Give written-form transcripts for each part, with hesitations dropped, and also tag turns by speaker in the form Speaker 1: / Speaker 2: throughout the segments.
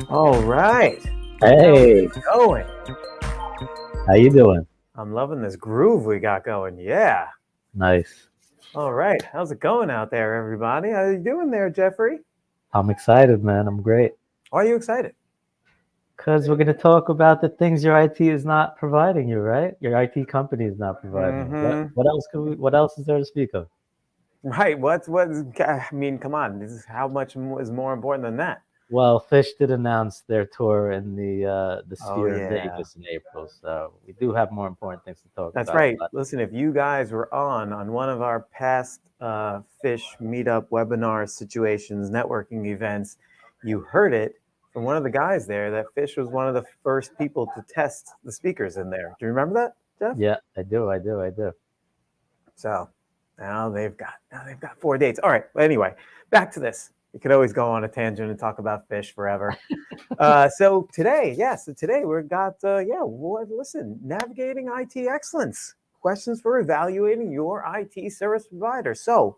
Speaker 1: All right.
Speaker 2: Hey,
Speaker 1: How's it going?
Speaker 2: how you doing?
Speaker 1: I'm loving this groove we got going. Yeah.
Speaker 2: Nice.
Speaker 1: All right. How's it going out there, everybody? How you doing there, Jeffrey?
Speaker 2: I'm excited, man. I'm great.
Speaker 1: Why are you excited?
Speaker 2: Because we're going to talk about the things your IT is not providing you, right? Your IT company is not providing you. What else what else is there to speak of?
Speaker 1: Right. I mean, come on. This is how much is more important than that?
Speaker 2: Well, Fish did announce their tour in the
Speaker 1: Oh,
Speaker 2: Sphere in
Speaker 1: yeah.
Speaker 2: Vegas in April, so we do have more important things to talk
Speaker 1: That's
Speaker 2: about.
Speaker 1: right.
Speaker 2: But
Speaker 1: Listen, if you guys were on one of our past Fish meetup webinar situations, networking events, you heard it from one of the guys there that Fish was one of the first people to test the speakers in there. Do you remember that, Jeff?
Speaker 2: yeah, I do.
Speaker 1: So now they've got 4 dates. All right. But anyway, back to this. You could always go on a tangent and talk about Fish forever. So today we've got listen, navigating IT excellence, questions for evaluating your IT service provider. So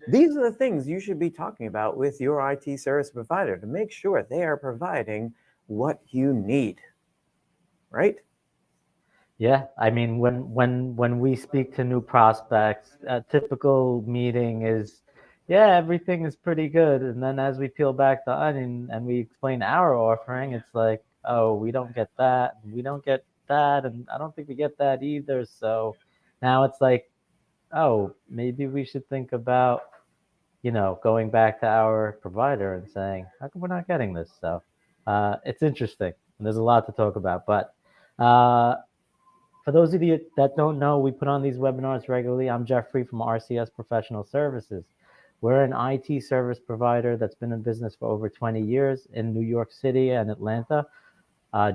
Speaker 1: these are the things you should be talking about with your IT service provider to make sure they are providing what you need, right?
Speaker 2: Yeah, I mean, when we speak to new prospects, a typical meeting is, yeah, everything is pretty good, and then as we peel back the onion and we explain our offering, it's like, oh, we don't get that, and we don't get that, and I don't think we get that either. So now it's like, oh, maybe we should think about, going back to our provider and saying, how come we're not getting this? So it's interesting, and there's a lot to talk about, but. For those of you that don't know, we put on these webinars regularly. I'm Jeffrey from RCS Professional Services. We're an IT service provider that's been in business for over 20 years in New York City and Atlanta,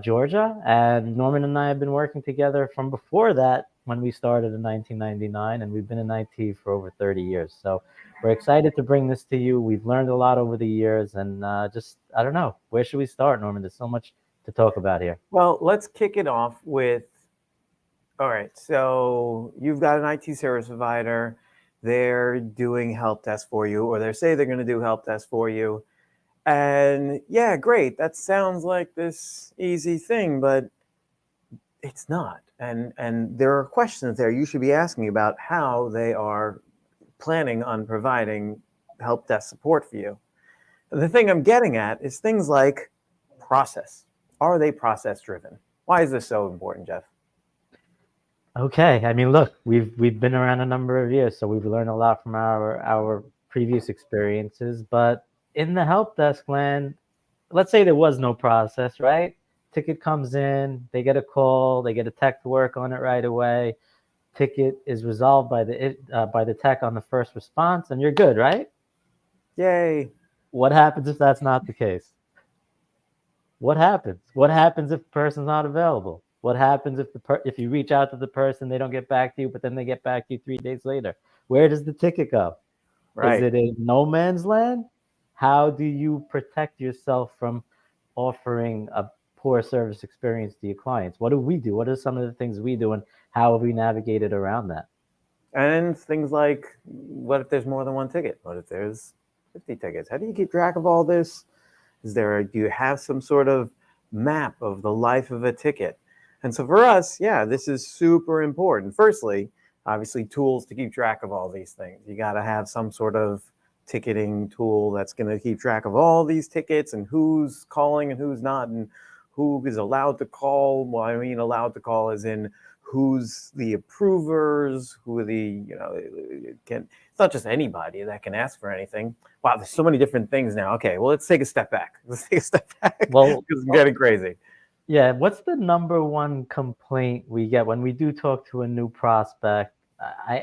Speaker 2: Georgia. And Norman and I have been working together from before that when we started in 1999, and we've been in IT for over 30 years. So we're excited to bring this to you. We've learned a lot over the years, and I don't know, where should we start, Norman? There's so much to talk about here.
Speaker 1: Well, let's kick it off with, all right, so you've got an IT service provider. They're doing help desk for you, or they say they're going to do help desk for you. And yeah, great. That sounds like this easy thing, but it's not. And there are questions there you should be asking about how they are planning on providing help desk support for you. The thing I'm getting at is things like process. Are they process driven? Why is this so important, Jeff?
Speaker 2: Okay, I mean, look, we've been around a number of years, so we've learned a lot from our previous experiences. But in the help desk land, let's say there was no process, right? Ticket comes in, they get a call, they get a tech to work on it right away. Ticket is resolved by the tech on the first response, and you're good, right?
Speaker 1: Yay.
Speaker 2: What happens if that's not the case? What happens? What happens if the person's not available? What happens if you reach out to the person, they don't get back to you, but then they get back to you 3 days later? Where does the ticket go?
Speaker 1: Right.
Speaker 2: Is it in no man's land? How do you protect yourself from offering a poor service experience to your clients? What do we do? What are some of the things we do, and how have we navigated around that?
Speaker 1: And things like, what if there's more than one ticket? What if there's 50 tickets? How do you keep track of all this? Do you have some sort of map of the life of a ticket? And so for us, yeah, this is super important. Firstly, obviously tools to keep track of all these things. You got to have some sort of ticketing tool that's going to keep track of all these tickets and who's calling and who's not, and who is allowed to call. Well, I mean allowed to call as in who's the approvers, who are the, it's not just anybody that can ask for anything. Wow, there's so many different things now. Okay, well, let's take a step back. Let's take a step back
Speaker 2: Well,
Speaker 1: because it's getting crazy.
Speaker 2: yeah. What's the number one complaint we get when we do talk to a new prospect?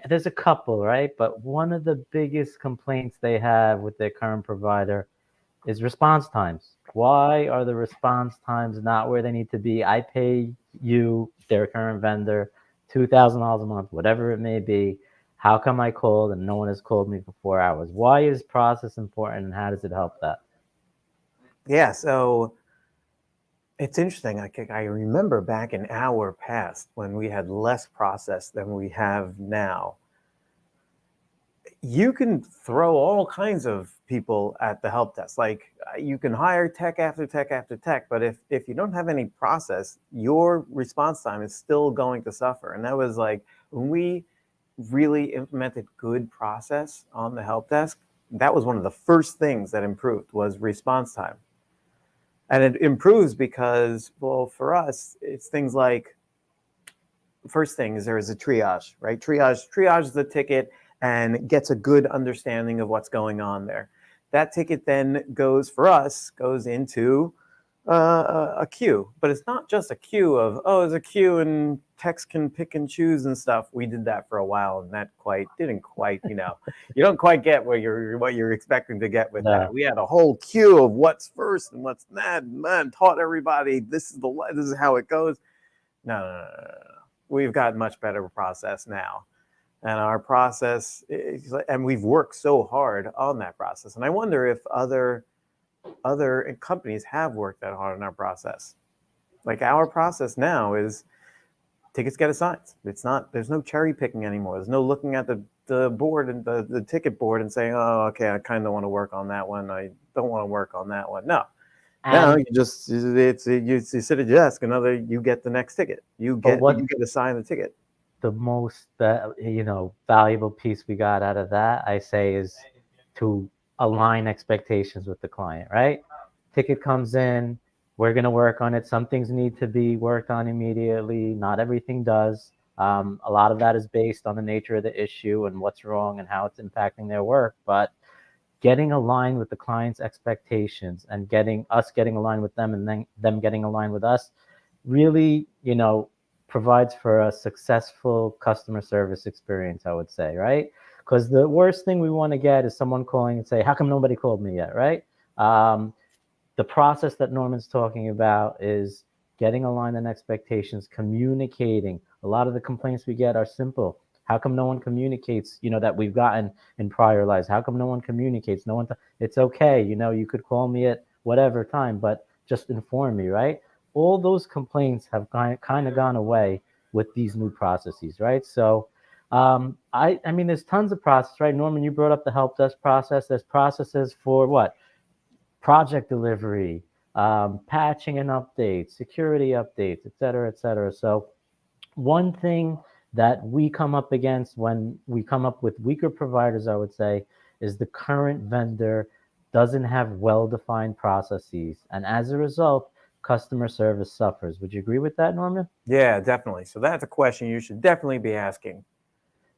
Speaker 2: There's a couple, right? But one of the biggest complaints they have with their current provider is response times. Why are the response times not where they need to be? I pay you, their current vendor, $2,000 a month, whatever it may be. How come I called and no one has called me for 4 hours? Why is process important and how does it help that?
Speaker 1: Yeah, so it's interesting. I remember back in our past when we had less process than we have now. You can throw all kinds of people at the help desk. Like you can hire tech after tech after tech, but if you don't have any process, your response time is still going to suffer. And that was like when we really implemented good process on the help desk, that was one of the first things that improved was response time. And it improves because, well, for us, it's things like, first thing is there is a triage, right? Triage the ticket and gets a good understanding of what's going on there. That ticket then goes into a queue, but it's not just a queue of, oh, there's a queue and techs can pick and choose and stuff. We did that for a while and that didn't quite, you don't quite get what you're expecting to get with that.
Speaker 2: No.
Speaker 1: We had a whole queue of what's first and what's not, man, taught everybody this is how it goes. No. We've got much better process now. And our process and we've worked so hard on that process. And I wonder if other companies have worked that hard on our process. Like our process now is tickets get assigned. There's no cherry picking anymore. There's no looking at the board and the ticket board and saying, oh, okay, I kind of want to work on that one. I don't want to work on that one. No. Now you just you sit at your desk. You get the next ticket. You get assigned the ticket.
Speaker 2: The most valuable piece we got out of that, I say, is to align expectations with the client. Right? Ticket comes in. We're going to work on it. Some things need to be worked on immediately. Not everything does. A lot of that is based on the nature of the issue and what's wrong and how it's impacting their work. But getting aligned with the client's expectations and getting aligned with them and then them getting aligned with us really, provides for a successful customer service experience, I would say, right? Because the worst thing we want to get is someone calling and say, how come nobody called me yet, right? The process that Norman's talking about is getting aligned on expectations, communicating. A lot of the complaints we get are simple. How come no one communicates, that we've gotten in prior lives? How come no one communicates? No one, it's okay. You could call me at whatever time, but just inform me, right? All those complaints have kind of gone away with these new processes, right? So, I mean, there's tons of process, right? Norman, you brought up the help desk process. There's processes for what? Project delivery, patching and updates, security updates, et cetera, et cetera. So one thing that we come up against when we come up with weaker providers, I would say, is the current vendor doesn't have well-defined processes. And as a result, customer service suffers. Would you agree with that, Norman?
Speaker 1: Yeah, definitely. So that's a question you should definitely be asking.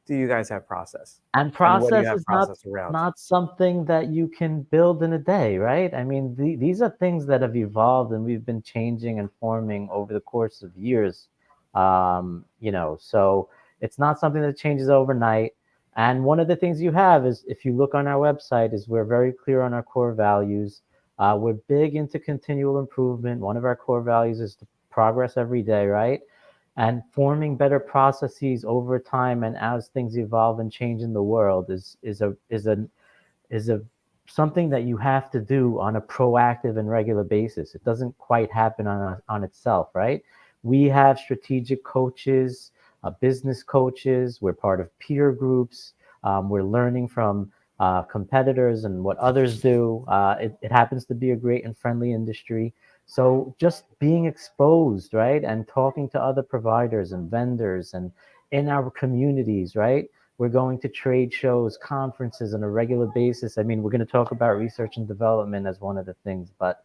Speaker 1: Do you guys have process?
Speaker 2: And
Speaker 1: And what do you
Speaker 2: process
Speaker 1: have
Speaker 2: is
Speaker 1: process around?
Speaker 2: not something that you can build in a day, right? I mean, these are things that have evolved and we've been changing and forming over the course of years. So it's not something that changes overnight. And one of the things you have is, if you look on our website, is we're very clear on our core values. We're big into continual improvement. One of our core values is to progress every day, right? And forming better processes over time and as things evolve and change in the world is a something that you have to do on a proactive and regular basis. It doesn't quite happen on itself, right? We have strategic coaches, business coaches. We're part of peer groups. We're learning from competitors and what others do. It happens to be a great and friendly industry. So just being exposed, right, and talking to other providers and vendors and in our communities, right? We're going to trade shows, conferences on a regular basis. I mean, we're going to talk about research and development as one of the things, but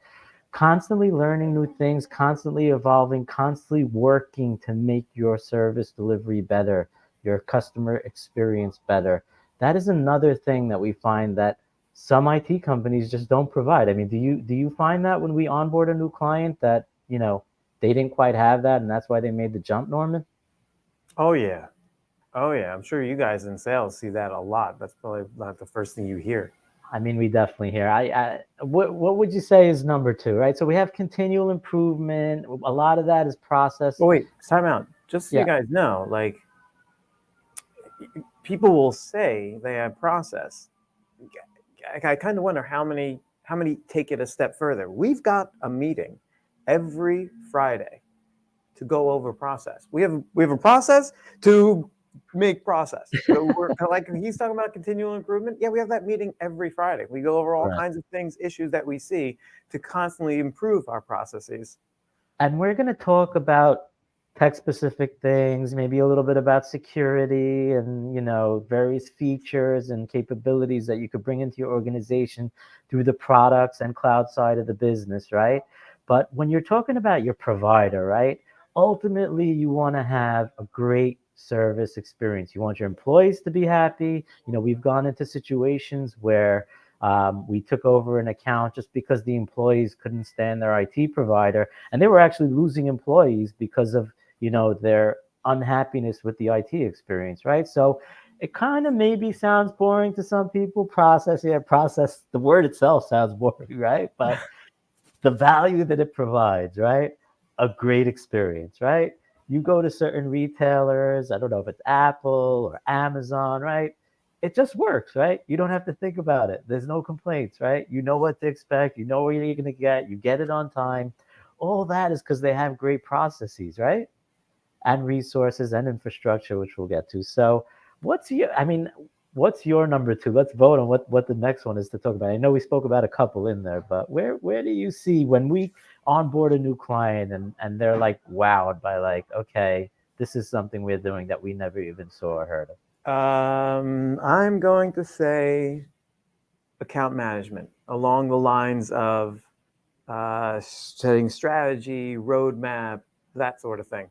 Speaker 2: constantly learning new things, constantly evolving, constantly working to make your service delivery better, your customer experience better. That is another thing that we find that some IT companies just don't provide. I mean, do you find that when we onboard a new client that, they didn't quite have that and that's why they made the jump, Norman?
Speaker 1: Oh yeah. Oh yeah. I'm sure you guys in sales see that a lot. That's probably not the first thing you hear.
Speaker 2: I mean, we definitely hear. What would you say is number two, right? So we have continual improvement. A lot of that is process.
Speaker 1: But wait, time out. Just so you
Speaker 2: Yeah,
Speaker 1: guys know, like people will say they have process. I kind of wonder how many take it a step further. We've got a meeting every Friday to go over process. We have a process to make process. So we're like he's talking about continual improvement. Yeah, we have that meeting every Friday. We go over all
Speaker 2: right.
Speaker 1: kinds of things, issues that we see to constantly improve our processes.
Speaker 2: And we're going to talk about tech specific things, maybe a little bit about security and, various features and capabilities that you could bring into your organization through the products and cloud side of the business, right? But when you're talking about your provider, right? Ultimately, you want to have a great service experience. You want your employees to be happy. We've gone into situations where we took over an account just because the employees couldn't stand their IT provider, and they were actually losing employees because of their unhappiness with the IT experience, right? So it kind of maybe sounds boring to some people. Process. The word itself sounds boring, right? But the value that it provides, right? A great experience, right? You go to certain retailers, I don't know if it's Apple or Amazon, right? It just works, right? You don't have to think about it. There's no complaints, right? You know what to expect, you know what you're going to get, you get it on time. All that is because they have great processes, right? And resources and infrastructure, which we'll get to. So, what's your number two? Let's vote on what the next one is to talk about. I know we spoke about a couple in there, but where do you see when we onboard a new client and they're like wowed by like, okay, this is something we're doing that we never even saw or heard of?
Speaker 1: I'm going to say account management along the lines of setting strategy, roadmap, that sort of thing.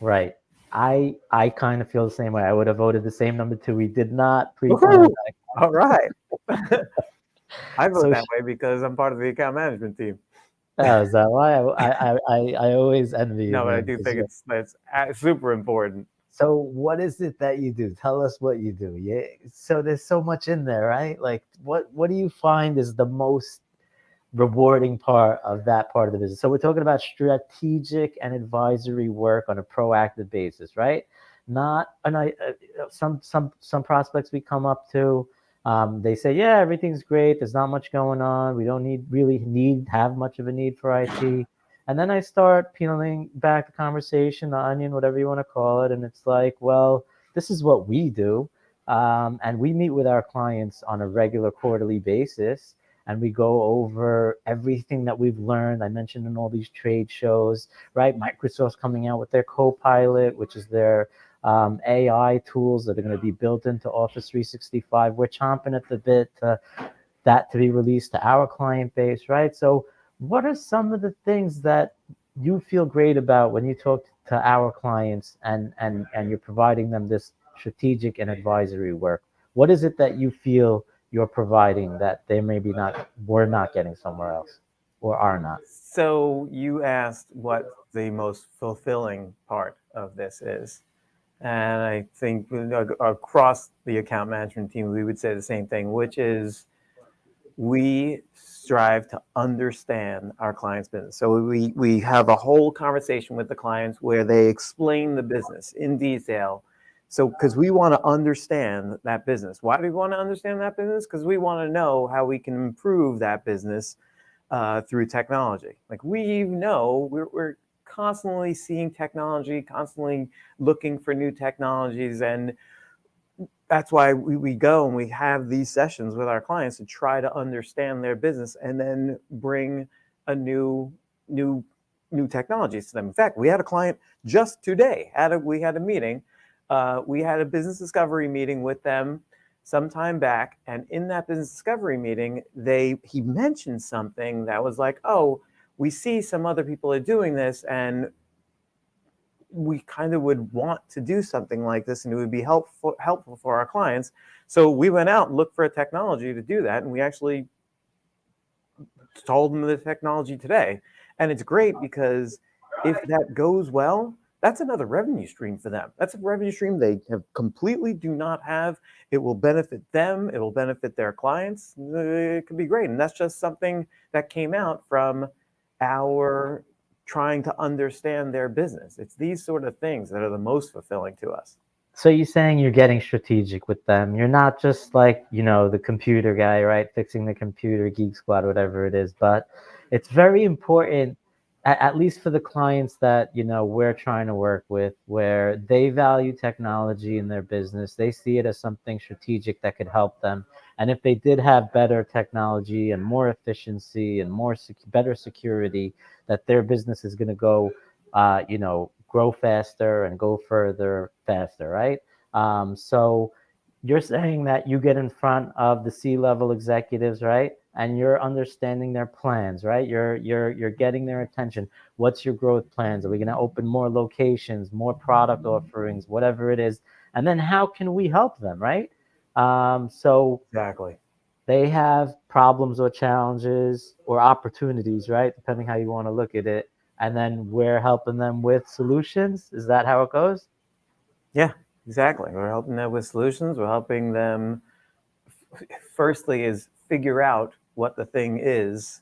Speaker 2: Right. I kind of feel the same way. I would have voted the same number two. We did not pre-plan
Speaker 1: Woohoo!
Speaker 2: that.
Speaker 1: All right. I vote
Speaker 2: So
Speaker 1: that way because I'm part of the account management team.
Speaker 2: is that why I always envy you,
Speaker 1: No, but I
Speaker 2: man,
Speaker 1: do
Speaker 2: because
Speaker 1: think it's super important.
Speaker 2: so what is it that you do? Tell us what you do. Yeah. So there's so much in there, right? Like what do you find is the most rewarding part of that part of the business? So we're talking about strategic and advisory work on a proactive basis, right? Not and some prospects we come up to, they say, yeah, everything's great. There's not much going on. We don't have much of a need for IT. And then I start peeling back the conversation, the onion, whatever you want to call it. And it's like, well, this is what we do. And we meet with our clients on a regular quarterly basis and we go over everything that we've learned. I mentioned in all these trade shows, right? Microsoft's coming out with their Copilot, which is their AI tools that are going to be built into Office 365. We're chomping at the bit to that to be released to our client base, right? So, what are some of the things that you feel great about when you talk to our clients and you're providing them this strategic and advisory work? What is it that you feel you're providing that they maybe not we're not getting somewhere else or are not?
Speaker 1: So you asked what the most fulfilling part of this is. And I think across the account management team, we would say the same thing, which is we strive to understand our client's business. So we have a whole conversation with the clients where they explain the business in detail. So because we want to understand that business. Why do we want to understand that business? Because we want to know how we can improve that business through technology. Like we know we're constantly seeing technology, constantly looking for new technologies, and that's why we go and we have these sessions with our clients to try to understand their business and then bring a new technologies to them. In fact, we had a client just today. We had a meeting. We had a business discovery meeting with them some time back, and in that business discovery meeting, he mentioned something that was like, oh, we see some other people are doing this, and we kind of would want to do something like this, and it would be helpful for our clients. So we went out and looked for a technology to do that, and we actually told them the technology today. And it's great because if that goes well, that's another revenue stream for them. That's a revenue stream they have completely do not have. It will benefit them. It will benefit their clients. It could be great. And that's just something that came out from our trying to understand their business. It's these sort of things that are the most fulfilling to us.
Speaker 2: So you're saying you're getting strategic with them. You're not just like, the computer guy, right? Fixing the computer, Geek Squad, whatever it is. But it's very important, at least for the clients that, we're trying to work with, where they value technology in their business. They see it as something strategic that could help them. And if they did have better technology and more efficiency and better security, that their business is going to go, grow faster and go further faster, right? So you're saying that you get in front of the C-level executives, right? And you're understanding their plans, right? You're getting their attention. What's your growth plans? Are we going to open more locations, more product offerings, whatever it is? And then how can we help them, right? So
Speaker 1: Exactly.
Speaker 2: they have problems or challenges or opportunities, right? Depending how you want to look at it. And then we're helping them with solutions. Is that how it goes?
Speaker 1: Yeah, exactly. We're helping them with solutions. We're helping them, firstly, is figure out what the thing is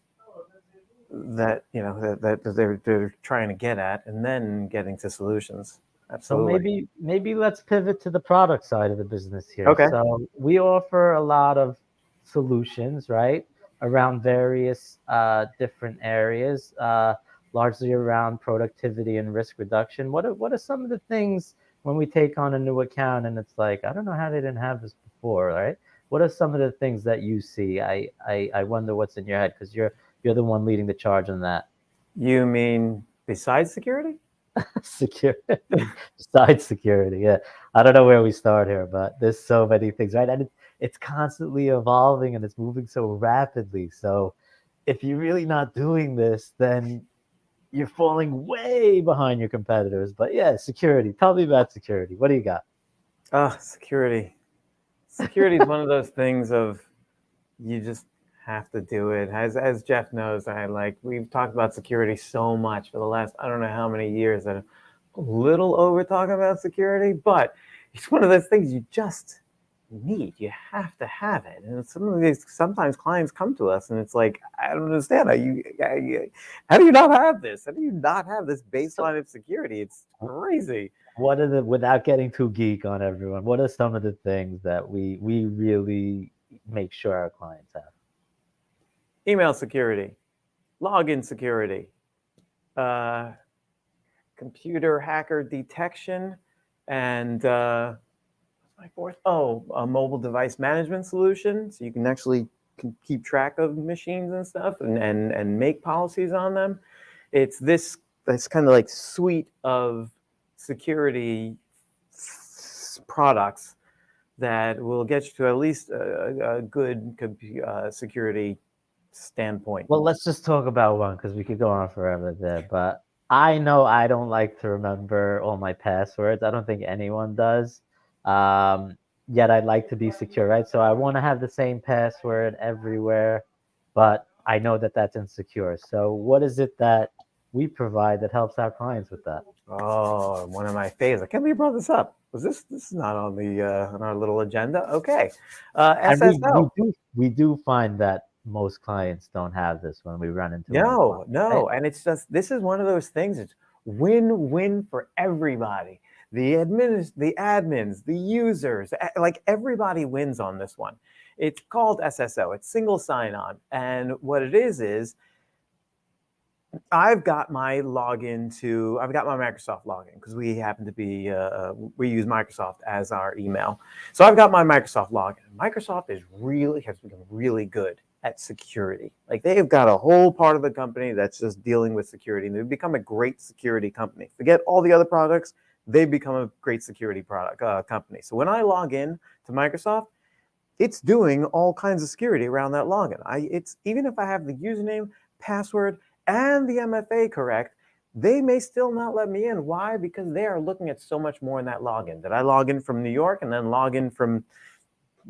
Speaker 1: that they're trying to get at, and then getting to solutions.
Speaker 2: So
Speaker 1: Absolutely.
Speaker 2: maybe let's pivot to the product side of the business here.
Speaker 1: Okay.
Speaker 2: So we offer a lot of solutions, right, around various different areas, largely around productivity and risk reduction. What are some of the things when we take on a new account and it's like, I don't know how they didn't have this before, right? What are some of the things that you see? I wonder what's in your head, because you're the one leading the charge on that.
Speaker 1: You mean besides security?
Speaker 2: Security, besides security, yeah. I don't know where we start here, but there's so many things, right? And it's constantly evolving and it's moving so rapidly. So if you're really not doing this, then you're falling way behind your competitors. But yeah, security. Tell me about security. What do you got?
Speaker 1: Security. Security is one of those things of you just have to do it. As Jeff knows, we've talked about security so much for the last I don't know how many years that I'm a little over talking about security, but it's one of those things you just need. You have to have it. And sometimes clients come to us and it's like, I don't understand. How do you not have this? How do you not have this
Speaker 2: So
Speaker 1: baseline of security? It's crazy.
Speaker 2: what are without getting too geek on everyone, what are some of the things that we really make sure our clients have?
Speaker 1: Email security, login security, uh, computer hacker detection, and what's my fourth? Oh, a mobile device management solution, so you can actually keep track of machines and stuff, and make policies on them. It's this kind of like suite of security products that will get you to at least a good security standpoint.
Speaker 2: Well, let's just talk about one because we could go on forever there. But I know I don't like to remember all my passwords. I don't think anyone does. Yet I'd like to be secure, right? So I want to have the same password everywhere, but I know that that's insecure. So what is it that we provide that helps our clients with that?
Speaker 1: Oh, one of my favorites. I can't believe you brought this up. Was this is not on the on our little agenda? Okay,
Speaker 2: And
Speaker 1: SSO.
Speaker 2: we do find that most clients don't have this when we run into a new
Speaker 1: No,
Speaker 2: client, right?
Speaker 1: no, and it's just this is one of those things. It's win-win for everybody. The admins, the users, like everybody wins on this one. It's called SSO. It's single sign-on, and what it is I've got my Microsoft login because we happen to be we use Microsoft as our email. So I've got my Microsoft login. Microsoft has become really good at security. Like they have got a whole part of the company that's just dealing with security, and they've become a great security company. Forget all the other products; they've become a great security product company. So when I log in to Microsoft, it's doing all kinds of security around that login. It's even if I have the username, password, and the MFA correct, they may still not let me in. Why? Because they are looking at so much more in that login. Did I log in from New York and then log in from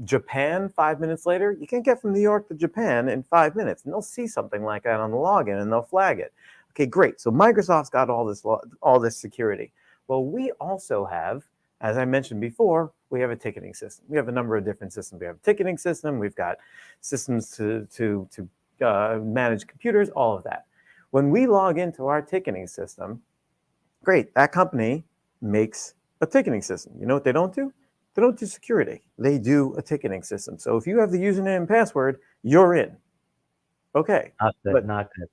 Speaker 1: Japan 5 minutes later? You can't get from New York to Japan in 5 minutes. And they'll see something like that on the login and they'll flag it. Okay, great. So Microsoft's got all this security. Well, we also have, as I mentioned before, we have a ticketing system. We have a number of different systems. We have a ticketing system. We've got systems to manage computers, all of that. When we log into our ticketing system, great, that company makes a ticketing system. You know what they don't do? They don't do security. They do a ticketing system. So if you have the username and password, you're in. Okay.
Speaker 2: Not good, not good.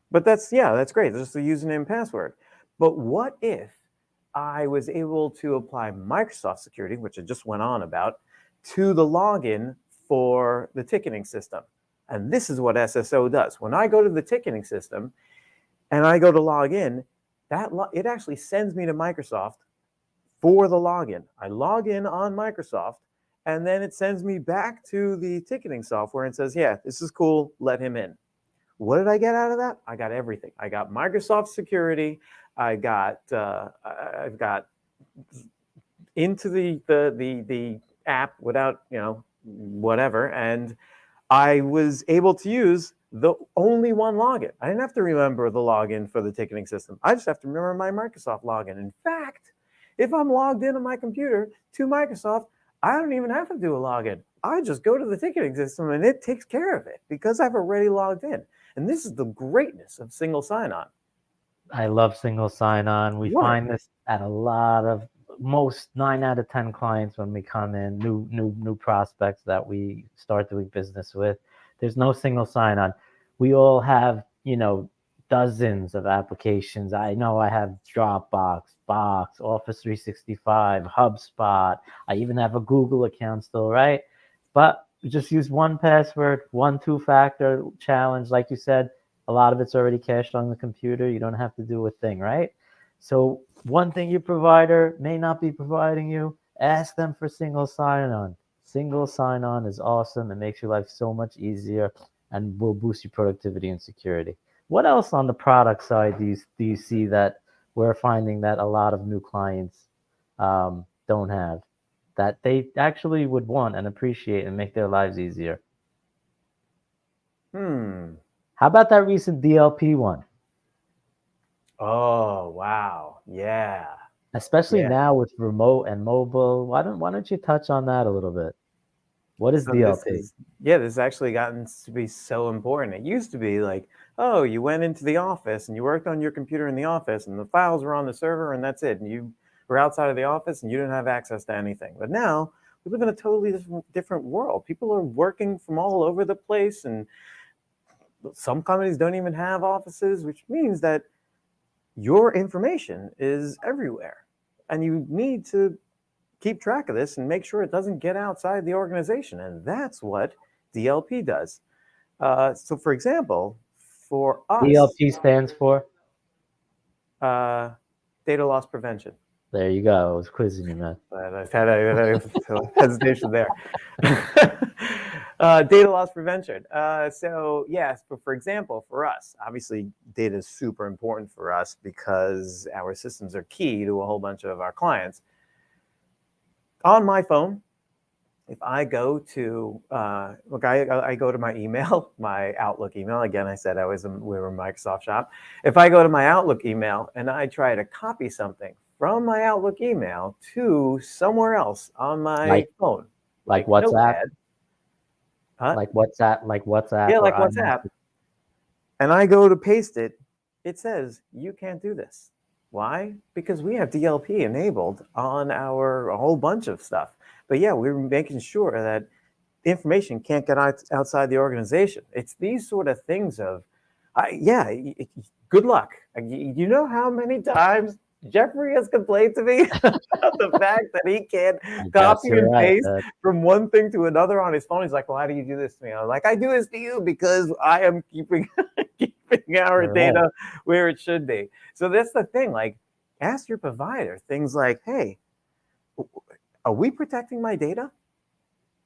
Speaker 1: But that's great. That's the username and password. But what if I was able to apply Microsoft security, which I just went on about, to the login for the ticketing system? And this is what SSO does. When I go to the ticketing system and I go to log in, it actually sends me to Microsoft for the login. I log in on Microsoft, and then it sends me back to the ticketing software and says, yeah, this is cool, let him in. What did I get out of that? I got everything. I got Microsoft security. I've got into the app without, whatever, and I was able to use the only one login. I didn't have to remember the login for the ticketing system. I just have to remember my Microsoft login. In fact, if I'm logged in on my computer to Microsoft, I don't even have to do a login. I just go to the ticketing system and it takes care of it because I've already logged in. And this is the greatness of single sign-on.
Speaker 2: I love single sign-on. We find this at a lot of most 9 out of 10 clients when we come in, new prospects that we start doing business with. There's no single sign-on. We all have, dozens of applications. I know I have Dropbox, Box, Office 365, HubSpot. I even have a Google account still, right? But we just use one password, one two-factor challenge. Like you said, a lot of it's already cached on the computer. You don't have to do a thing, right? So one thing your provider may not be providing you, ask them for single sign-on. Single sign-on is awesome. It makes your life so much easier and will boost your productivity and security. What else on the product side do you see that we're finding that a lot of new clients don't have, that they actually would want and appreciate and make their lives easier? How about that recent DLP one?
Speaker 1: Oh, wow. Yeah.
Speaker 2: Especially now with remote and mobile. Why don't you touch on that a little bit? What is DLP?
Speaker 1: This has actually gotten to be so important. It used to be like, oh, you went into the office and you worked on your computer in the office and the files were on the server and that's it. And you were outside of the office and you didn't have access to anything. But now we live in a totally different world. People are working from all over the place, and some companies don't even have offices, which means that your information is everywhere. And you need to keep track of this and make sure it doesn't get outside the organization. And that's what DLP does. So for example, for us,
Speaker 2: DLP stands for
Speaker 1: data loss prevention.
Speaker 2: There you go. I was quizzing you, man.
Speaker 1: I had a hesitation there. Data loss prevention. So yes, but for example, for us, obviously data is super important for us because our systems are key to a whole bunch of our clients. On my phone, if I go to, I go to my email, my Outlook email. Again, I said we were a Microsoft shop. If I go to my Outlook email and I try to copy something from my Outlook email to somewhere else on my phone,
Speaker 2: like WhatsApp,
Speaker 1: Notepad,
Speaker 2: like WhatsApp,
Speaker 1: yeah, like WhatsApp, and I go to paste it, it says you can't do this. Why? Because we have DLP enabled on a whole bunch of stuff. But yeah, we're making sure that the information can't get outside the organization. It's these sort of things of, good luck. You know how many times Jeffrey has complained to me about the fact that he can't copy and paste from one thing to another on his phone. He's like, well, how do you do this to me? I'm like, I do this to you because I am keeping our data where it should be. So that's the thing. Like, ask your provider things like, hey, are we protecting my data?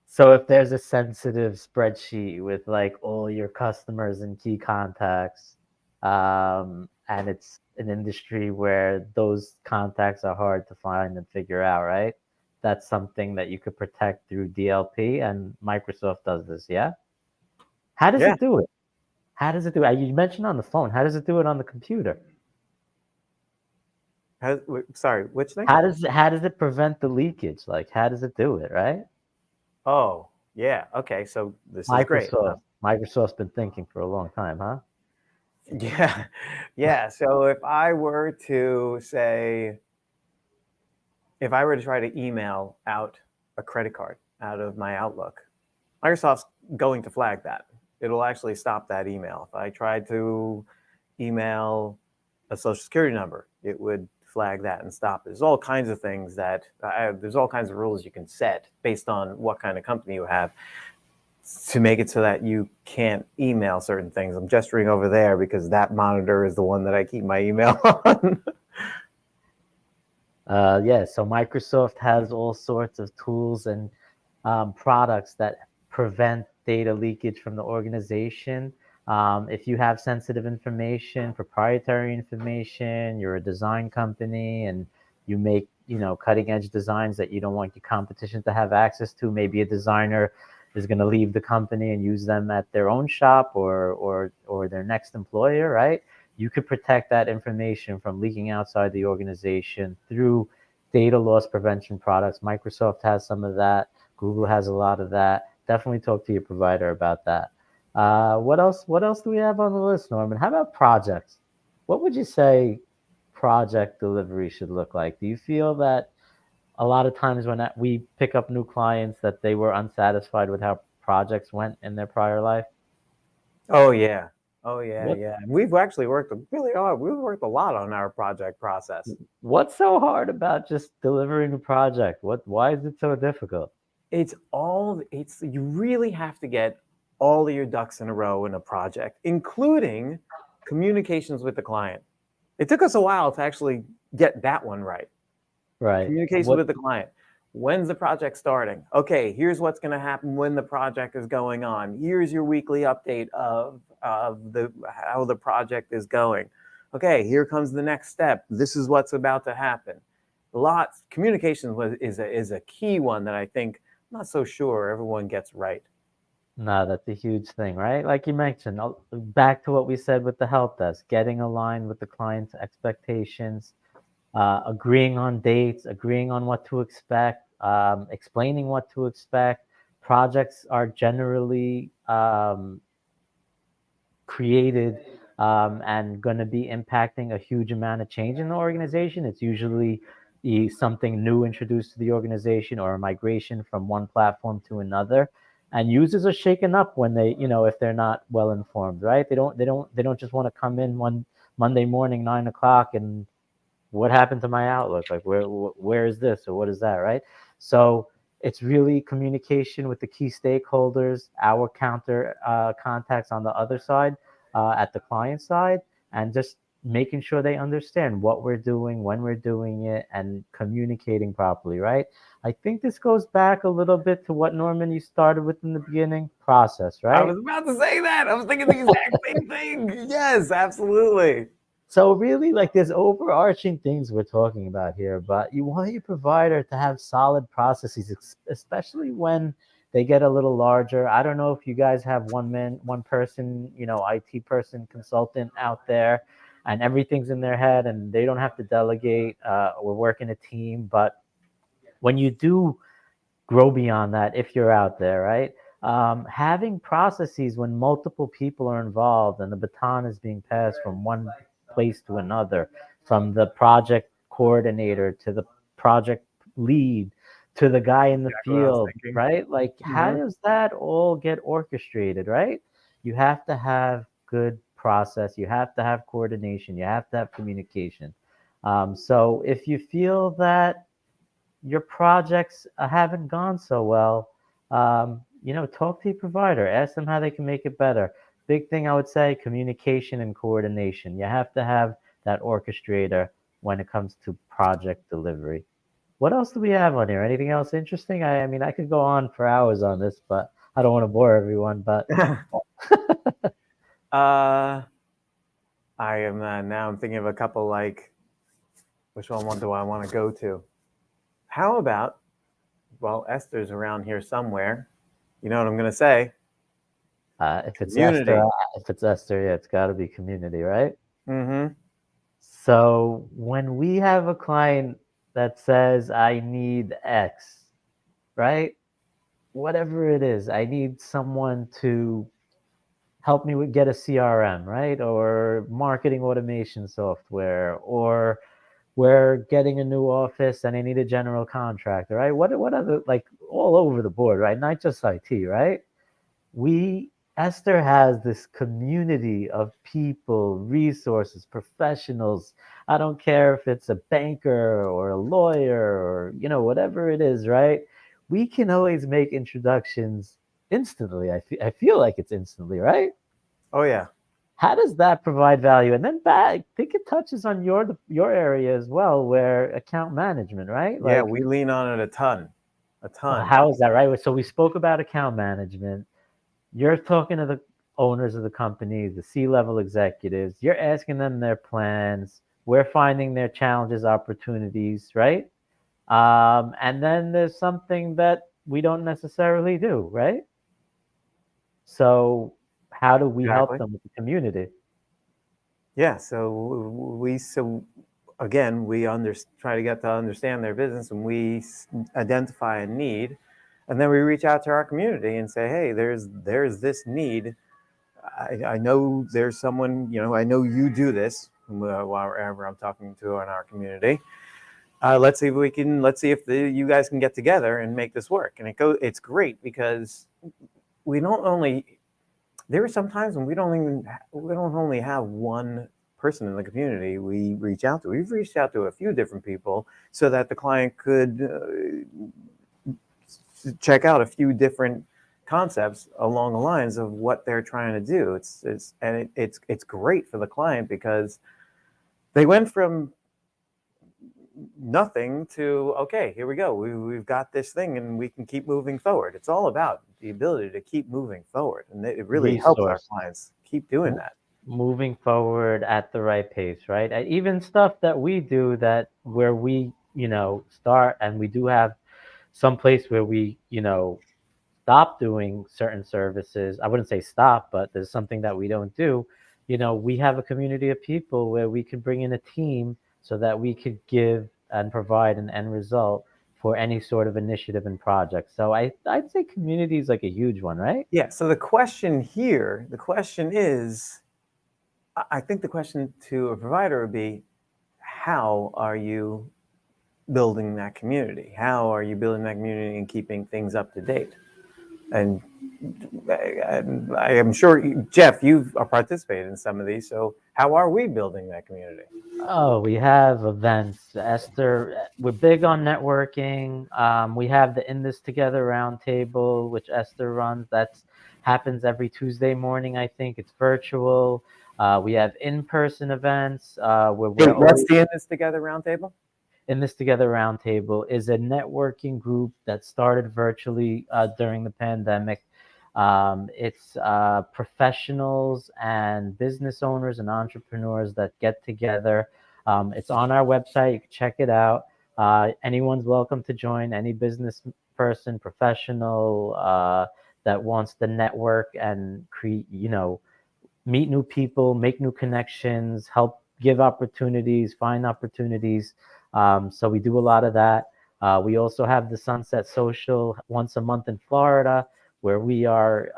Speaker 2: So if there's a sensitive spreadsheet with like all your customers and key contacts, and it's an industry where those contacts are hard to find and figure out, right? That's something that you could protect through DLP, and Microsoft does this, yeah? How does
Speaker 1: Yeah.
Speaker 2: it do it? How does it do it? You mentioned on the phone. How does it do it on the computer?
Speaker 1: Sorry, which thing?
Speaker 2: How does it prevent the leakage? Like, how does it do it, right?
Speaker 1: Oh, yeah. Okay, so this is great.
Speaker 2: Microsoft's been thinking for a long time, huh?
Speaker 1: Yeah. Yeah. So if I were to try to email out a credit card out of my Outlook, Microsoft's going to flag that. It'll actually stop that email. If I tried to email a social security number, it would flag that and stop it. There's all kinds of things there's all kinds of rules you can set based on what kind of company you have to make it so that you can't email certain things. I'm gesturing over there because that monitor is the one that I keep my email on.
Speaker 2: Yeah, so Microsoft has all sorts of tools and products that prevent data leakage from the organization. If you have sensitive information, proprietary information, you're a design company and you make, cutting edge designs that you don't want your competition to have access to. Maybe a designer is going to leave the company and use them at their own shop or their next employer, right? You could protect that information from leaking outside the organization through data loss prevention products. Microsoft has some of that. Google has a lot of that. Definitely talk to your provider about that. What else? What else do we have on the list, Norman? How about projects? What would you say project delivery should look like? Do you feel that a lot of times when we pick up new clients that they were unsatisfied with how projects went in their prior life?
Speaker 1: Oh yeah. Oh yeah,
Speaker 2: What
Speaker 1: yeah. We've actually worked really hard. We've worked a lot on our project process.
Speaker 2: what's so hard about just delivering a project? Why is it so difficult?
Speaker 1: It's you really have to get all of your ducks in a row in a project, including communications with the client. It took us a while to actually get that one right.
Speaker 2: Right.
Speaker 1: Communication
Speaker 2: What
Speaker 1: with the client. When's the project starting? Okay, here's what's going to happen when the project is going on. Here's your weekly update of how the project is going. Okay, here comes the next step. This is what's about to happen. Communication is a key one that I think I'm not so sure everyone gets right.
Speaker 2: No, that's a huge thing, right? Like you mentioned, back to what we said with the help desk, getting aligned with the client's expectations, agreeing on dates, agreeing on what to expect, explaining what to expect. Projects are generally created and going to be impacting a huge amount of change in the organization. It's usually something new introduced to the organization or a migration from one platform to another. And users are shaken up when they, if they're not well informed, right? They don't just want to come in one Monday morning, 9 o'clock, and what happened to my Outlook? Like, where is this or what is that, right? So it's really communication with the key stakeholders, our counter contacts on the other side, at the client side, and just making sure they understand what we're doing, when we're doing it, and communicating properly, right? I think this goes back a little bit to what, Norman, you started with in the beginning, process,
Speaker 1: I
Speaker 2: right?
Speaker 1: was about to say that. I was thinking the exact same thing. Yes, absolutely.
Speaker 2: So really, like, there's overarching things we're talking about here, but you want your provider to have solid processes, especially when they get a little larger. I don't know if you guys have one person, IT person, consultant out there, and everything's in their head, and they don't have to delegate or work in a team. But when you do grow beyond that, if you're out there, right? Having processes when multiple people are involved and the baton is being passed from one place to another, from the project coordinator to the project lead to the guy in the
Speaker 1: Exactly what I was
Speaker 2: field,
Speaker 1: thinking.
Speaker 2: right? Like, how
Speaker 1: Mhm.
Speaker 2: does that all get orchestrated, right? You have to have good process, you have to have coordination, you have to have communication. So if you feel that your projects haven't gone so well, talk to your provider, ask them how they can make it better. Big thing I would say, communication and coordination. You have to have that orchestrator when it comes to project delivery. What else do we have on here? Anything else interesting? I mean, I could go on for hours on this, but I don't want to bore everyone. But
Speaker 1: uh, I am now. I'm thinking of a couple like, which one do I want to go to? How about, well, Esther's around here somewhere. You know what I'm going to say?
Speaker 2: If it's
Speaker 1: Community.
Speaker 2: Esther, yeah, it's got to be community, right?
Speaker 1: Mm-hmm.
Speaker 2: So when we have a client that says, I need X, right? Whatever it is, I need someone to help me get a CRM, right? Or marketing automation software, or we're getting a new office and I need a general contractor, right? What other, like, all over the board, right? Not just IT, right? We Esther has this community of people, resources, professionals. I don't care if it's a banker or a lawyer or whatever it is, right? We can always make introductions instantly. I feel like it's instantly, right?
Speaker 1: Oh yeah.
Speaker 2: How does that provide value? And then back, I think it touches on your area as well, where account management, right?
Speaker 1: Yeah,
Speaker 2: Like,
Speaker 1: we lean on it a ton. A ton.
Speaker 2: how is that, right? So we spoke about account management. You're talking to the owners of the companies, the C-level executives. You're asking them their plans. We're finding their challenges, opportunities, right? And then there's something that we don't necessarily do, right? So how do we help
Speaker 1: Exactly.
Speaker 2: them with the community?
Speaker 1: Yeah. So again, we try to get to understand their business, and we identify a need, and then we reach out to our community and say, hey, there's this need. I know there's someone, I know you do this, wherever I'm talking to in our community. Let's see if you guys can get together and make this work. And it's great because we don't only, there are some times when we don't only have one person in the community we reach out to. We've reached out to a few different people so that the client could check out a few different concepts along the lines of what they're trying to do. It's great for the client because they went from nothing to, okay, here we go. We've got this thing and we can keep moving forward. It's all about the ability to keep moving forward, and it really helps our
Speaker 2: Resource.
Speaker 1: clients keep doing that.
Speaker 2: Moving forward at the right pace, right? Even stuff that we do, that where we, start, and we do have some place where we, stop doing certain services. I wouldn't say stop, but there's something that we don't do. We have a community of people where we can bring in a team so that we could give and provide an end result for any sort of initiative and project. So I'd say community is like a huge one, right?
Speaker 1: Yeah. So the question is, I think the question to a provider would be, how are you building that community? How are you building that community and keeping things up to date? And I am sure, Jeff, you've participated in some of these. So how are we building that community?
Speaker 2: Oh, we have events. Esther, we're big on networking. We have the In This Together roundtable, which Esther runs. That's happens every Tuesday morning, I think. It's virtual. We have in-person events where we're
Speaker 1: Wait, what's
Speaker 2: always.
Speaker 1: the In This Together roundtable?
Speaker 2: In This Together roundtable is a networking group that started virtually during the pandemic. It's professionals and business owners and entrepreneurs that get together. It's on our website. You can check it out. Anyone's welcome to join. Any business person, professional that wants to network and create, meet new people, make new connections, help give opportunities, find opportunities. So we do a lot of that. We also have the Sunset Social once a month in Florida, where we are,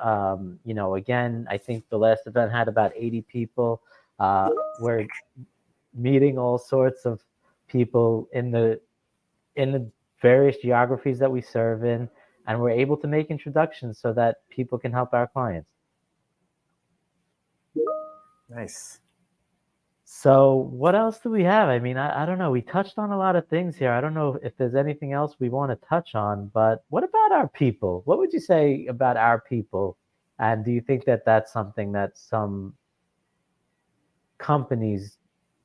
Speaker 2: again, I think the last event had about 80 people. We're meeting all sorts of people in the various geographies that we serve in, and we're able to make introductions so that people can help our clients.
Speaker 1: Nice.
Speaker 2: So what else do we have? I mean, I don't know. We touched on a lot of things here. I don't know if there's anything else we want to touch on, but what about our people? What would you say about our people? And do you think that that's something that some companies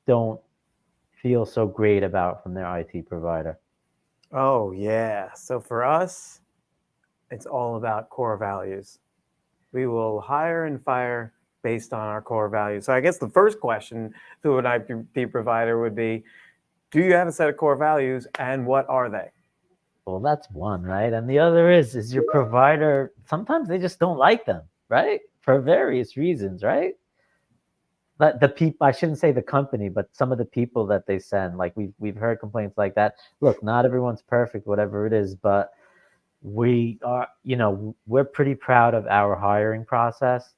Speaker 2: don't feel so great about from their IT provider?
Speaker 1: Oh, yeah. So for us, it's all about core values. We will hire and fire based on our core values. So I guess the first question to an IT provider would be, do you have a set of core values, and what are they?
Speaker 2: Well, that's one, right? And the other is your provider, sometimes they just don't like them, right? For various reasons, right? But the people, I shouldn't say the company, but some of the people that they send, like we've heard complaints like that. Look, not everyone's perfect, whatever it is, but we are, we're pretty proud of our hiring process.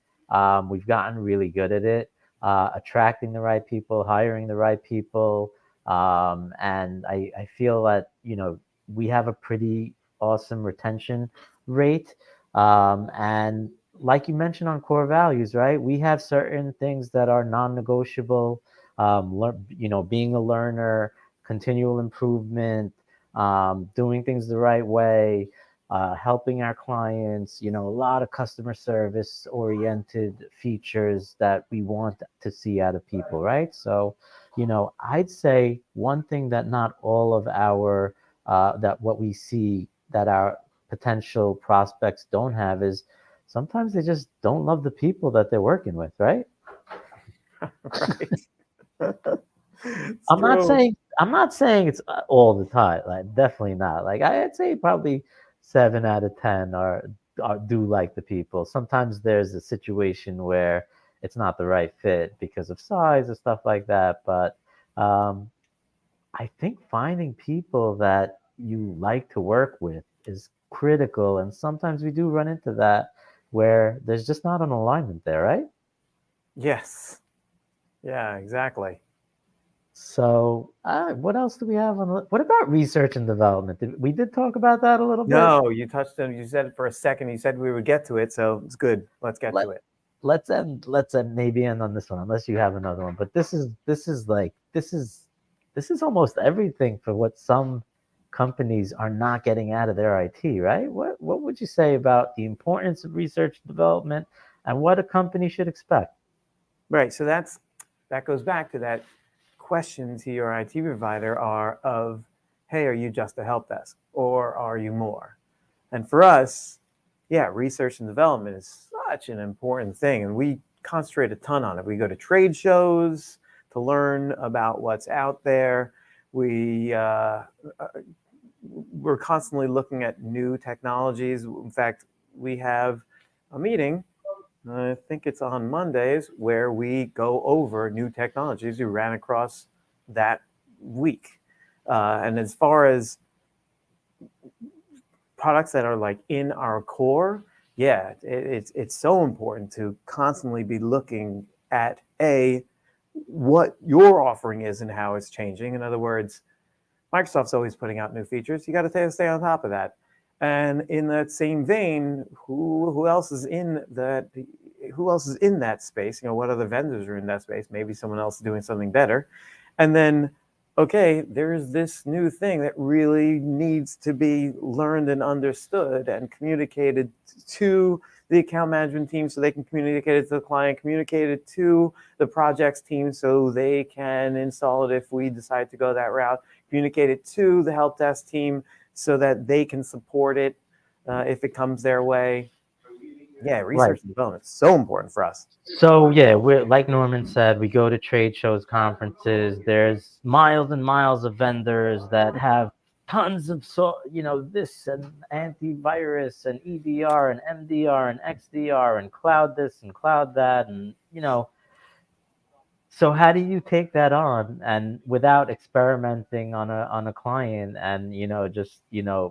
Speaker 2: We've gotten really good at it, attracting the right people, hiring the right people. And I feel that, we have a pretty awesome retention rate. And like you mentioned on core values, right? We have certain things that are non-negotiable. Being a learner, continual improvement, doing things the right way, helping our clients, a lot of customer service oriented features that we want to see out of people, right? So, I'd say one thing that not all of our, that what we see that our potential prospects don't have is sometimes they just don't love the people that they're working with, right?
Speaker 1: Right. It's
Speaker 2: I'm not
Speaker 1: true.
Speaker 2: saying I'm not saying it's all the time. Like definitely not. Like I'd say probably 7 out of 10 are do like the people. Sometimes there's a situation where it's not the right fit because of size or stuff like that. But um, I think finding people that you like to work with is critical, and sometimes we do run into that where there's just not an alignment there, right?
Speaker 1: Yes. Yeah, exactly.
Speaker 2: So, what else do we have on? What about research and development? We did talk about that a little bit.
Speaker 1: No, you touched on, you said it for a second. You said we would get to it, so it's good. Let's get
Speaker 2: Let
Speaker 1: to it.
Speaker 2: let's end maybe end on this one, unless you have another one. But this is almost everything for what some companies are not getting out of their IT, right? What would you say about the importance of research and development and what a company should expect?
Speaker 1: Right. So that goes back to that question to your IT provider are of, hey, are you just a help desk or are you more? And for us, yeah, research and development is such an important thing, and we concentrate a ton on it. We go to trade shows to learn about what's out there. We're constantly looking at new technologies. In fact, we have a meeting, I think it's on Mondays, where we go over new technologies we ran across that week. And as far as products that are like in our core, yeah, it's so important to constantly be looking at what your offering is and how it's changing. In other words, Microsoft's always putting out new features. You got to stay on top of that. And in that same vein, who else is in that? Who else is in that space? What other vendors are in that space? Maybe someone else is doing something better. And then, okay, there's this new thing that really needs to be learned and understood and communicated to the account management team so they can communicate it to the client, communicate it to the projects team so they can install it if we decide to go that route, communicate it to the help desk team so that they can support it if it comes their way. Yeah,
Speaker 2: Right.
Speaker 1: research and development is so important for us.
Speaker 2: So yeah, we're like Norman said, we go to trade shows, conferences. There's miles and miles of vendors that have tons of this and antivirus and EDR and MDR and XDR and cloud this and cloud that and so how do you take that on and without experimenting on a client and just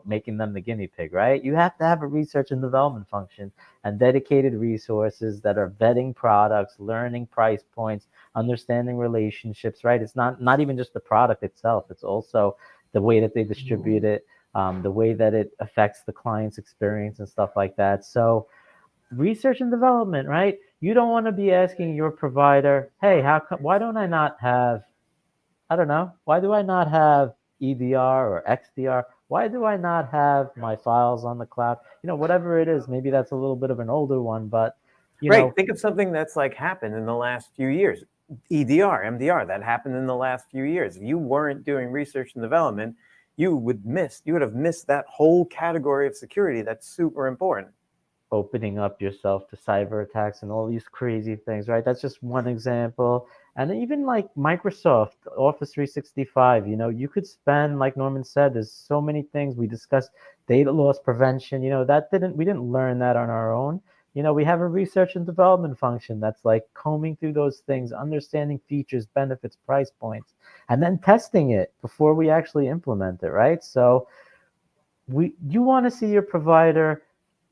Speaker 2: making them the guinea pig, right? You have to have a research and development function and dedicated resources that are vetting products, learning price points, understanding relationships, right? It's not even just the product itself. It's also the way that they distribute it, the way that it affects the client's experience and stuff like that. So research and development, right? You don't want to be asking your provider, hey, how come, why don't I not have, I don't know, why do I not have EDR or XDR? Why do I not have my files on the cloud? Whatever it is, maybe that's a little bit of an older one, but you
Speaker 1: Right.
Speaker 2: know,
Speaker 1: Think of something that's like happened in the last few years. EDR, MDR, that happened in the last few years. If you weren't doing research and development, you would have missed that whole category of security that's super important.
Speaker 2: opening up yourself to cyber attacks and all these crazy things, right? That's just one example. And even like Microsoft Office 365, you could spend, like Norman said, there's so many things we discussed, data loss prevention, we didn't learn that on our own. We have a research and development function that's like combing through those things, understanding features, benefits, price points, and then testing it before we actually implement it, right? So you want to see your provider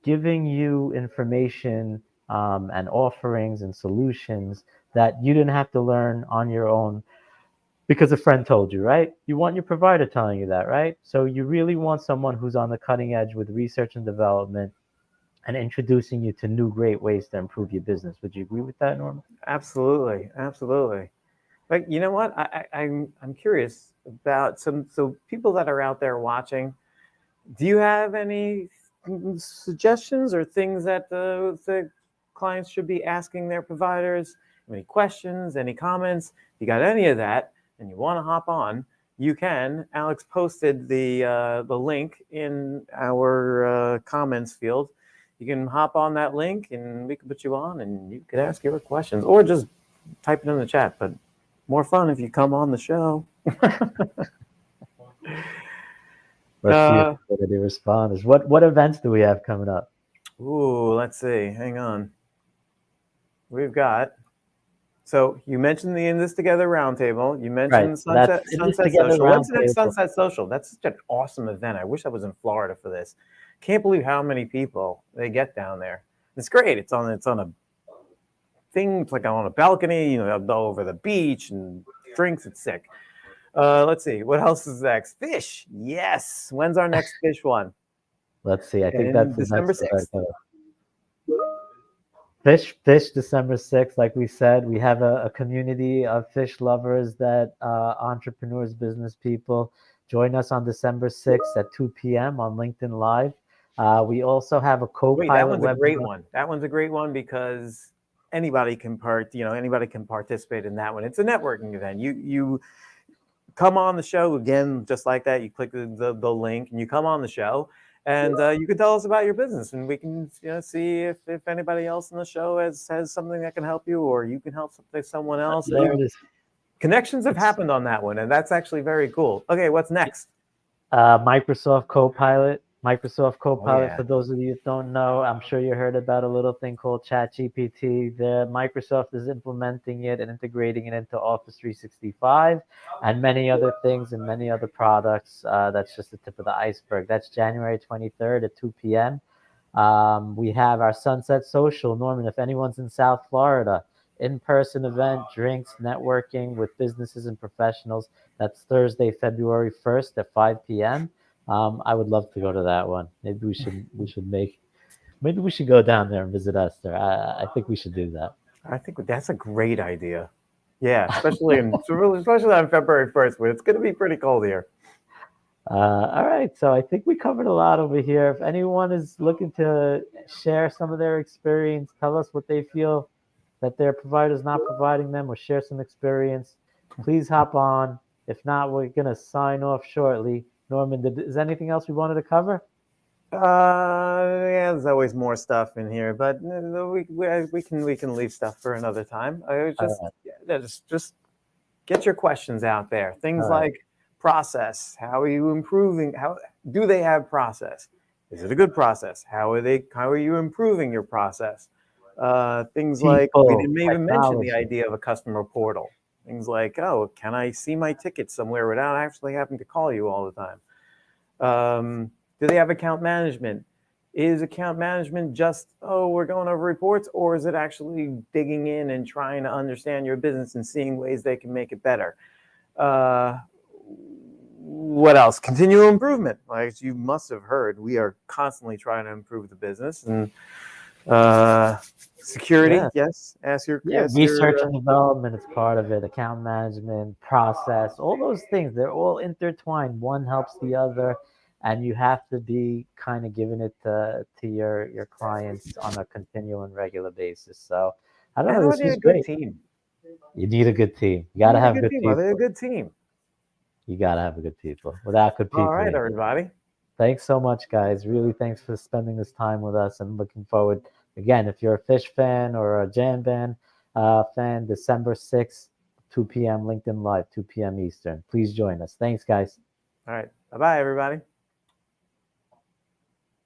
Speaker 2: giving you information and offerings and solutions that you didn't have to learn on your own because a friend told you, right? You want your provider telling you that, right? So you really want someone who's on the cutting edge with research and development and introducing you to new great ways to improve your business. Would you agree with that, Norman?
Speaker 1: Absolutely, absolutely. Like, you know what? I'm curious about so people that are out there watching. Do you have any suggestions or things that the clients should be asking their providers? Any questions? Any comments? If you got any of that, and you want to hop on, you can. Alex posted the link in our comments field. You can hop on that link, and we can put you on, and you could ask your questions, or just type it in the chat. But more fun if you come on the show.
Speaker 2: Let's see if they respond. What events do we have coming up?
Speaker 1: Ooh, let's see. Hang on. We've got. So you mentioned the In This Together Roundtable. You mentioned Sunset Social. When's the next Sunset Social? That's such an awesome event. I wish I was in Florida for this. Can't believe how many people they get down there. It's great. It's on a thing. It's like on a balcony, over the beach and drinks. It's sick. Let's see. What else is next? Fish. Yes. When's our next fish one?
Speaker 2: Let's see. I think that's
Speaker 1: December 6th.
Speaker 2: Fish, December 6th. Like we said, we have a community of fish lovers, that entrepreneurs, business people. Join us on December 6th at 2 p.m. on LinkedIn Live. We also have a co-pilot.
Speaker 1: Wait, that one's a great one. That one's a great one because anybody can participate in that one. It's a networking event. You come on the show again, just like that. You click the link and you come on the show. And you can tell us about your business, and we can see if anybody else in the show has something that can help you, or you can help someone else.
Speaker 2: There it is.
Speaker 1: Connections have happened on that one, and that's actually very cool. Okay, what's next?
Speaker 2: Microsoft Copilot.
Speaker 1: Yeah.
Speaker 2: For those of you who don't know, I'm sure you heard about a little thing called ChatGPT. Microsoft is implementing it and integrating it into Office 365 and many other things and many other products. That's just the tip of the iceberg. That's January 23rd at 2 p.m. We have our Sunset Social. Norman, if anyone's in South Florida, in-person event, drinks, networking with businesses and professionals. That's Thursday, February 1st at 5 p.m. I would love to go to that one. Maybe we should go down there and visit Esther. I think we should do that.
Speaker 1: I think that's a great idea. Yeah, especially on February 1st, where it's going to be pretty cold here.
Speaker 2: All right, so I think we covered a lot over here. If anyone is looking to share some of their experience, tell us what they feel that their provider is not providing them, or share some experience, please hop on. If not, we're going to sign off shortly. Norman, is anything else we wanted to cover?
Speaker 1: Yeah, there's always more stuff in here, but we can leave stuff for another time. Just get your questions out there. Things like process. How are you improving? How do they have process? Is it a good process? How are you improving your process? Things like we didn't even mention the idea of a customer portal. Things like, oh, can I see my tickets somewhere without actually having to call you all the time? Do they have account management? Is account management just, oh, we're going over reports, or is it actually digging in and trying to understand your business and seeing ways they can make it better? What else? Continual improvement. Like you must have heard, we are constantly trying to improve the business. And security, yes.
Speaker 2: Research and development is part of it. Account management, process, all those things, they're all intertwined. One helps the other, and you have to be kind of giving it to your clients on a continual and regular basis. So I don't know. This is great.
Speaker 1: Team.
Speaker 2: You need a good team. You got to have good people.
Speaker 1: Are they a good team?
Speaker 2: You got to have a good people. Without good people.
Speaker 1: All right, everybody.
Speaker 2: Thanks so much, guys. Really, thanks for spending this time with us, and looking forward. Again, if you're a Fish fan or a Jam Band fan, December 6th, 2 p.m. LinkedIn Live, 2 p.m. Eastern. Please join us. Thanks, guys.
Speaker 1: All right. Bye bye, everybody.